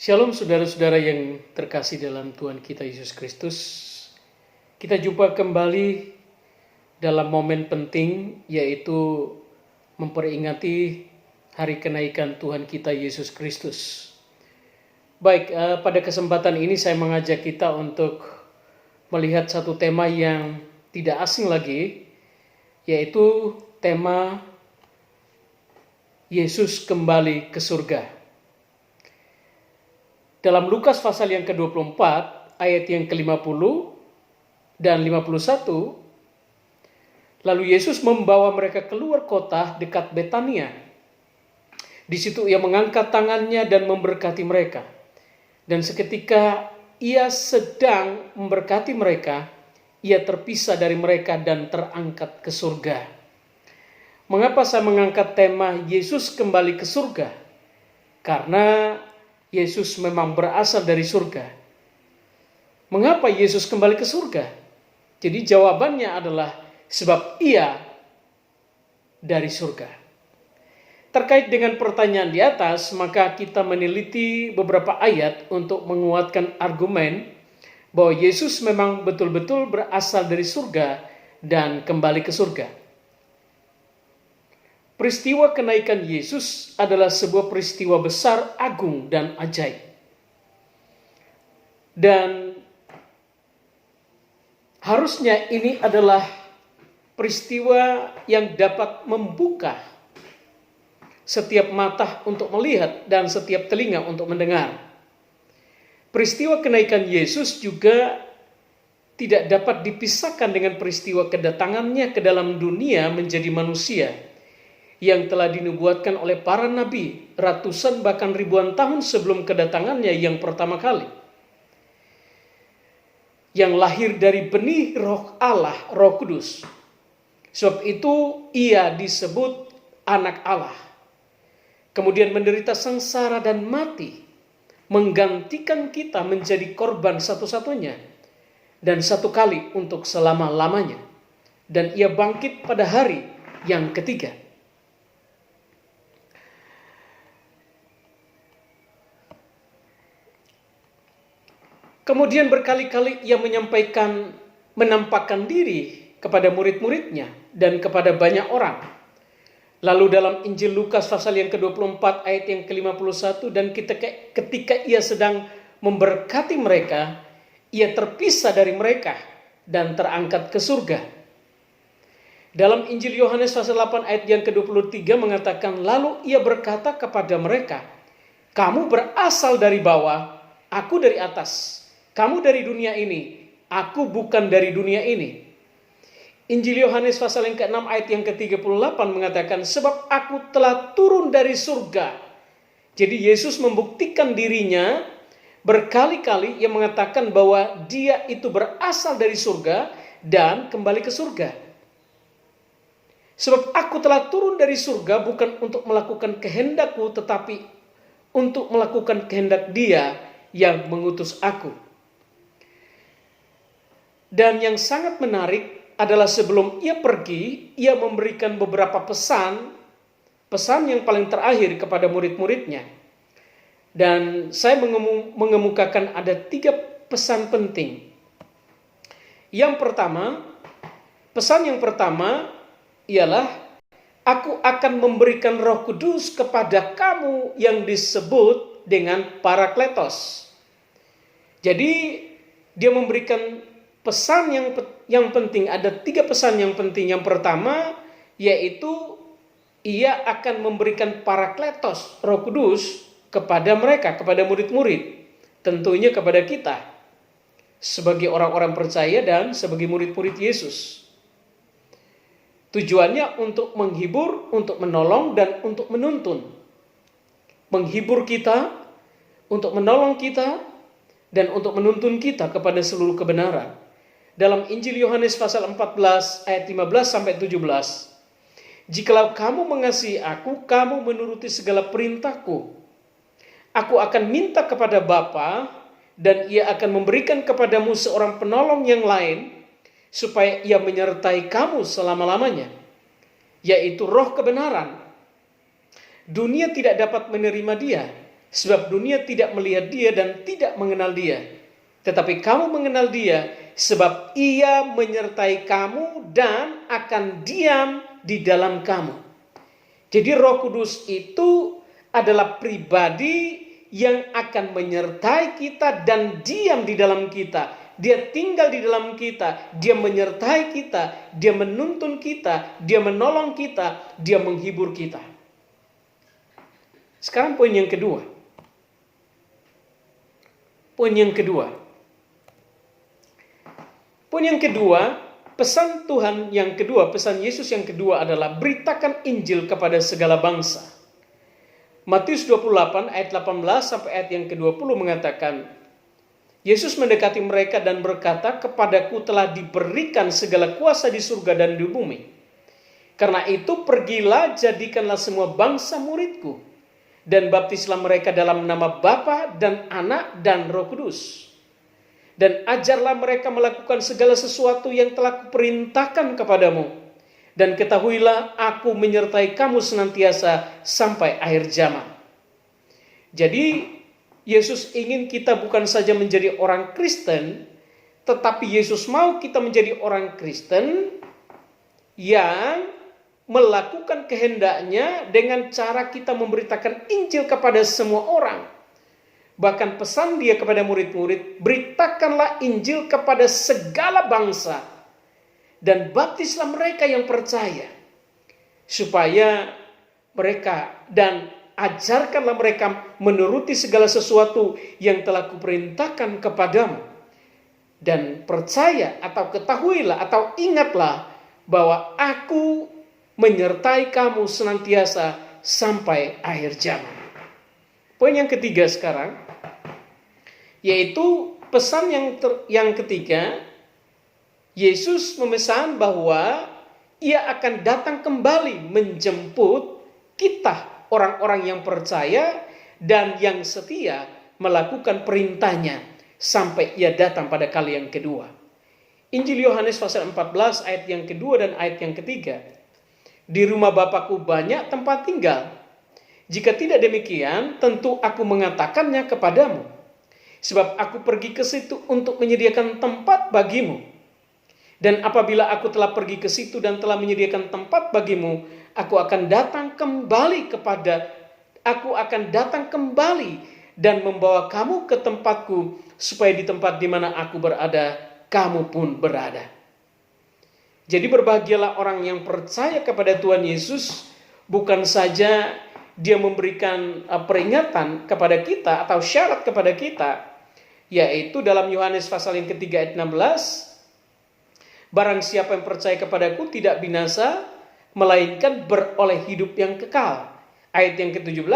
Shalom saudara-saudara yang terkasih dalam Tuhan kita Yesus Kristus. Kita jumpa kembali dalam momen penting, yaitu memperingati hari kenaikan Tuhan kita Yesus Kristus. Baik, pada kesempatan ini saya mengajak kita untuk melihat satu tema yang tidak asing lagi, yaitu tema Yesus kembali ke surga. Dalam Lukas pasal yang ke-24, ayat yang ke-50 dan 51, lalu Yesus membawa mereka keluar kota dekat Betania. Di situ ia mengangkat tangannya dan memberkati mereka. Dan seketika ia sedang memberkati mereka, ia terpisah dari mereka dan terangkat ke surga. Mengapa saya mengangkat tema Yesus kembali ke surga? Karena Yesus memang berasal dari surga. Mengapa Yesus kembali ke surga? Jadi jawabannya adalah sebab ia dari surga. Terkait dengan pertanyaan di atas, maka kita meneliti beberapa ayat untuk menguatkan argumen bahwa Yesus memang betul-betul berasal dari surga dan kembali ke surga. Peristiwa kenaikan Yesus adalah sebuah peristiwa besar, agung, dan ajaib. Dan harusnya ini adalah peristiwa yang dapat membuka setiap mata untuk melihat dan setiap telinga untuk mendengar. Peristiwa kenaikan Yesus juga tidak dapat dipisahkan dengan peristiwa kedatangannya ke dalam dunia menjadi manusia, yang telah dinubuatkan oleh para nabi ratusan bahkan ribuan tahun sebelum kedatangannya yang pertama kali. Yang lahir dari benih roh Allah, Roh Kudus. Sebab itu ia disebut anak Allah. Kemudian menderita sengsara dan mati, menggantikan kita menjadi korban satu-satunya dan satu kali untuk selama-lamanya. Dan ia bangkit pada hari yang ketiga. Kemudian berkali-kali ia menampakkan diri kepada murid-muridnya dan kepada banyak orang. Lalu dalam Injil Lukas pasal yang ke-24 ayat yang ke-51, dan ketika ia sedang memberkati mereka, ia terpisah dari mereka dan terangkat ke surga. Dalam Injil Yohanes pasal 8 ayat yang ke-23 mengatakan, lalu ia berkata kepada mereka, kamu berasal dari bawah, aku dari atas. Kamu dari dunia ini, aku bukan dari dunia ini. Injil Yohanes pasal yang ke-6 ayat yang ke-38 mengatakan, sebab aku telah turun dari surga. Jadi Yesus membuktikan dirinya berkali-kali, yang mengatakan bahwa dia itu berasal dari surga dan kembali ke surga. Sebab aku telah turun dari surga bukan untuk melakukan kehendakku, tetapi untuk melakukan kehendak Dia yang mengutus aku. Dan yang sangat menarik adalah sebelum ia pergi, ia memberikan beberapa pesan yang paling terakhir kepada murid-muridnya. Dan saya mengemukakan ada 3 pesan penting. Pesan yang pertama ialah, aku akan memberikan Roh Kudus kepada kamu yang disebut dengan Parakletos. Jadi dia memberikan pesan yang penting, ada 3 pesan yang penting. Yang pertama yaitu ia akan memberikan Parakletos, Roh Kudus, kepada mereka, kepada murid-murid. Tentunya kepada kita sebagai orang-orang percaya dan sebagai murid-murid Yesus. Tujuannya untuk menghibur, untuk menolong, dan untuk menuntun. Menghibur kita, untuk menolong kita, dan untuk menuntun kita kepada seluruh kebenaran. Dalam Injil Yohanes pasal 14 ayat 15 sampai 17. Jikalau kamu mengasihi aku, kamu menuruti segala perintahku. Aku akan minta kepada Bapa, dan ia akan memberikan kepadamu seorang penolong yang lain, supaya ia menyertai kamu selama-lamanya, yaitu Roh kebenaran. Dunia tidak dapat menerima dia, Sebab dunia tidak melihat dia dan tidak mengenal dia. Tetapi kamu mengenal dia, sebab ia menyertai kamu dan akan diam di dalam kamu. Jadi Roh Kudus itu adalah pribadi yang akan menyertai kita dan diam di dalam kita. Dia tinggal di dalam kita, dia menyertai kita, dia menuntun kita, dia menolong kita, dia menghibur kita. Sekarang poin yang kedua. Poin yang kedua, pesan Tuhan yang kedua, pesan Yesus yang kedua adalah beritakan Injil kepada segala bangsa. Matius 28 ayat 18 sampai ayat yang ke-20 mengatakan, Yesus mendekati mereka dan berkata, kepadaku telah diberikan segala kuasa di surga dan di bumi. Karena itu pergilah, jadikanlah semua bangsa muridku, dan baptislah mereka dalam nama Bapa dan Anak dan Roh Kudus. Dan ajarlah mereka melakukan segala sesuatu yang telah kuperintahkan kepadamu. Dan ketahuilah aku menyertai kamu senantiasa sampai akhir zaman. Jadi Yesus ingin kita bukan saja menjadi orang Kristen, tetapi Yesus mau kita menjadi orang Kristen yang melakukan kehendaknya dengan cara kita memberitakan Injil kepada semua orang. Bahkan pesan dia kepada murid-murid, beritakanlah Injil kepada segala bangsa dan baptislah mereka yang percaya, supaya mereka dan ajarkanlah mereka menuruti segala sesuatu yang telah kuperintahkan kepadamu. Dan percaya atau ketahuilah atau ingatlah bahwa aku menyertai kamu senantiasa sampai akhir zaman. Poin yang ketiga sekarang, yaitu pesan yang ketiga, Yesus memesan bahwa ia akan datang kembali menjemput kita, orang-orang yang percaya dan yang setia melakukan perintahnya sampai ia datang pada kali yang kedua. Injil Yohanes pasal 14 ayat yang kedua dan ayat yang ketiga. Di rumah Bapakku banyak tempat tinggal. Jika tidak demikian, tentu aku mengatakannya kepadamu. Sebab aku pergi ke situ untuk menyediakan tempat bagimu. Dan apabila aku telah pergi ke situ dan telah menyediakan tempat bagimu, aku akan datang kembali dan membawa kamu ke tempatku, supaya di tempat di mana aku berada, kamu pun berada. Jadi berbahagialah orang yang percaya kepada Tuhan Yesus, bukan saja dia memberikan peringatan kepada kita atau syarat kepada kita, yaitu dalam Yohanes pasal yang ketiga ayat 16, barang siapa yang percaya kepadaku tidak binasa, melainkan beroleh hidup yang kekal. Ayat yang ke-17,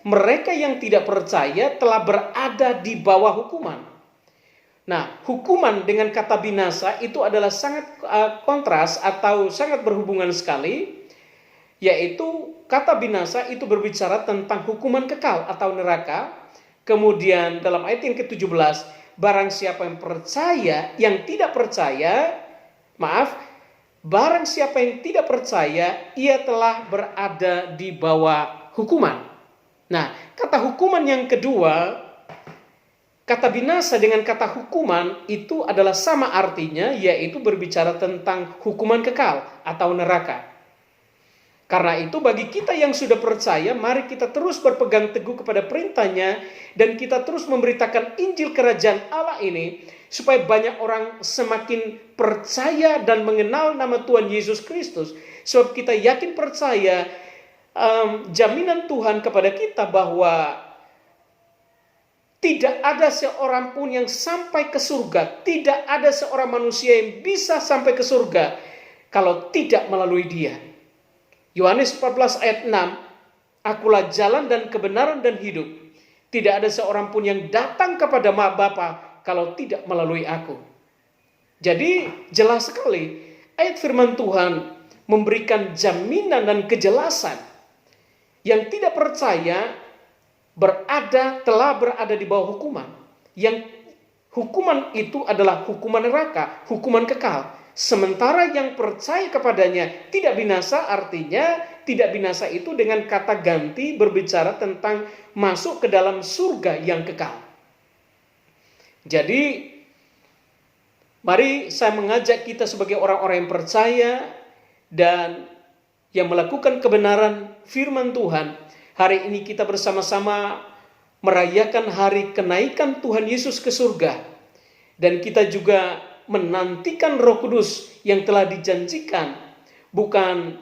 mereka yang tidak percaya telah berada di bawah hukuman. Nah, hukuman dengan kata binasa itu adalah sangat kontras atau sangat berhubungan sekali, yaitu kata binasa itu berbicara tentang hukuman kekal atau neraka. Kemudian dalam ayat yang ke-17, barang siapa yang percaya, barang siapa yang tidak percaya, ia telah berada di bawah hukuman. Nah, kata hukuman yang kedua, kata binasa dengan kata hukuman itu adalah sama artinya, yaitu berbicara tentang hukuman kekal atau neraka. Karena itu bagi kita yang sudah percaya, mari kita terus berpegang teguh kepada perintahnya dan kita terus memberitakan Injil Kerajaan Allah ini, supaya banyak orang semakin percaya dan mengenal nama Tuhan Yesus Kristus. Sebab kita yakin percaya jaminan Tuhan kepada kita bahwa tidak ada seorang pun yang sampai ke surga, tidak ada seorang manusia yang bisa sampai ke surga kalau tidak melalui Dia. Yohanes 14 ayat 6, akulah jalan dan kebenaran dan hidup. Tidak ada seorang pun yang datang kepada Bapa kalau tidak melalui aku. Jadi jelas sekali ayat firman Tuhan memberikan jaminan dan kejelasan. Yang tidak percaya telah berada di bawah hukuman. Yang hukuman itu adalah hukuman neraka, hukuman kekal. Sementara yang percaya kepadanya tidak binasa, artinya tidak binasa itu dengan kata ganti berbicara tentang masuk ke dalam surga yang kekal. Jadi mari saya mengajak kita sebagai orang-orang yang percaya dan yang melakukan kebenaran firman Tuhan. Hari ini kita bersama-sama merayakan hari kenaikan Tuhan Yesus ke surga. Dan kita juga menantikan Roh Kudus yang telah dijanjikan. Bukan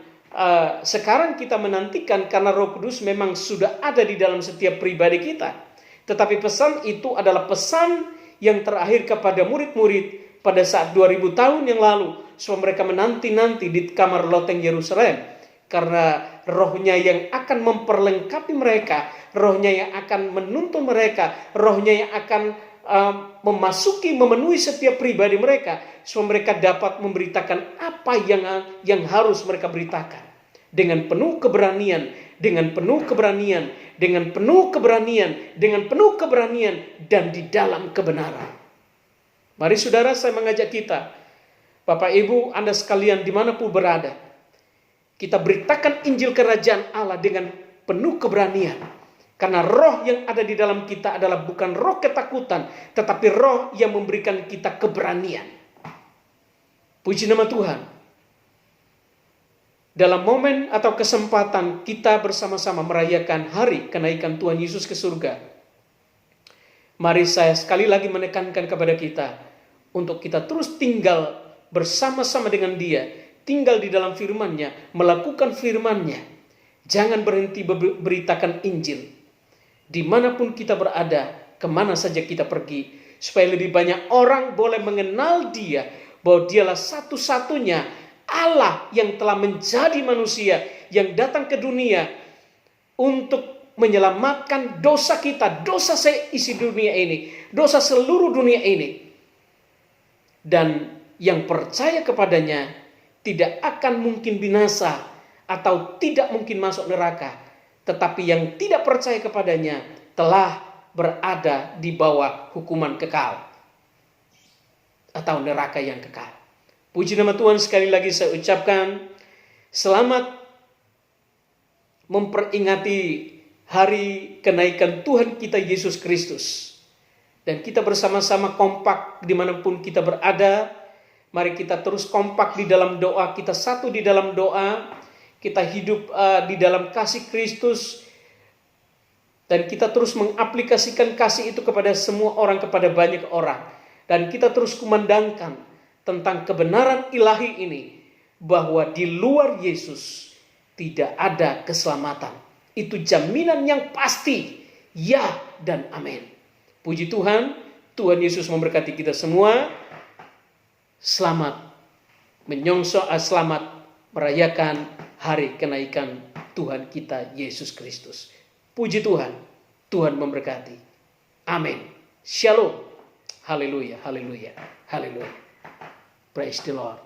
sekarang kita menantikan karena Roh Kudus memang sudah ada di dalam setiap pribadi kita. Tetapi pesan itu adalah pesan yang terakhir kepada murid-murid pada saat 2000 tahun yang lalu. Supaya mereka menanti-nanti di kamar loteng Yerusalem. Karena rohnya yang akan memperlengkapi mereka. Rohnya yang akan menuntun mereka. Rohnya yang akan memenuhi setiap pribadi mereka. Supaya mereka dapat memberitakan apa yang harus mereka beritakan. Dengan penuh keberanian. Dengan penuh keberanian. Dengan penuh keberanian. Dengan penuh keberanian. Dan di dalam kebenaran. Mari saudara, saya mengajak kita. Bapak Ibu, Anda sekalian dimanapun berada. Kita beritakan Injil Kerajaan Allah dengan penuh keberanian. Karena roh yang ada di dalam kita adalah bukan roh ketakutan, tetapi roh yang memberikan kita keberanian. Puji nama Tuhan. Dalam momen atau kesempatan kita bersama-sama merayakan hari kenaikan Tuhan Yesus ke surga. Mari saya sekali lagi menekankan kepada kita untuk kita terus tinggal bersama-sama dengan Dia, tinggal di dalam firman-Nya, melakukan firman-Nya. Jangan berhenti beritakan Injil. Dimanapun kita berada, kemana saja kita pergi, supaya lebih banyak orang boleh mengenal Dia, bahwa Dialah satu-satunya Allah yang telah menjadi manusia, yang datang ke dunia untuk menyelamatkan dosa kita, dosa seisi dunia ini, dosa seluruh dunia ini. Dan yang percaya kepadanya tidak akan mungkin binasa atau tidak mungkin masuk neraka. Tetapi yang tidak percaya kepadanya telah berada di bawah hukuman kekal. Atau neraka yang kekal. Puji nama Tuhan, sekali lagi saya ucapkan selamat memperingati hari kenaikan Tuhan kita Yesus Kristus. Dan kita bersama-sama kompak dimanapun kita berada. Mari kita terus kompak di dalam doa. Kita satu di dalam doa. Kita hidup di dalam kasih Kristus. Dan kita terus mengaplikasikan kasih itu kepada semua orang, kepada banyak orang. Dan kita terus kumandangkan tentang kebenaran ilahi ini. Bahwa di luar Yesus tidak ada keselamatan. Itu jaminan yang pasti. Ya dan amin. Puji Tuhan. Tuhan Yesus memberkati kita semua. Selamat selamat merayakan hari kenaikan Tuhan kita Yesus Kristus. Puji Tuhan. Tuhan memberkati. Amin. Shalom. Haleluya. Haleluya. Haleluya. Praise the Lord.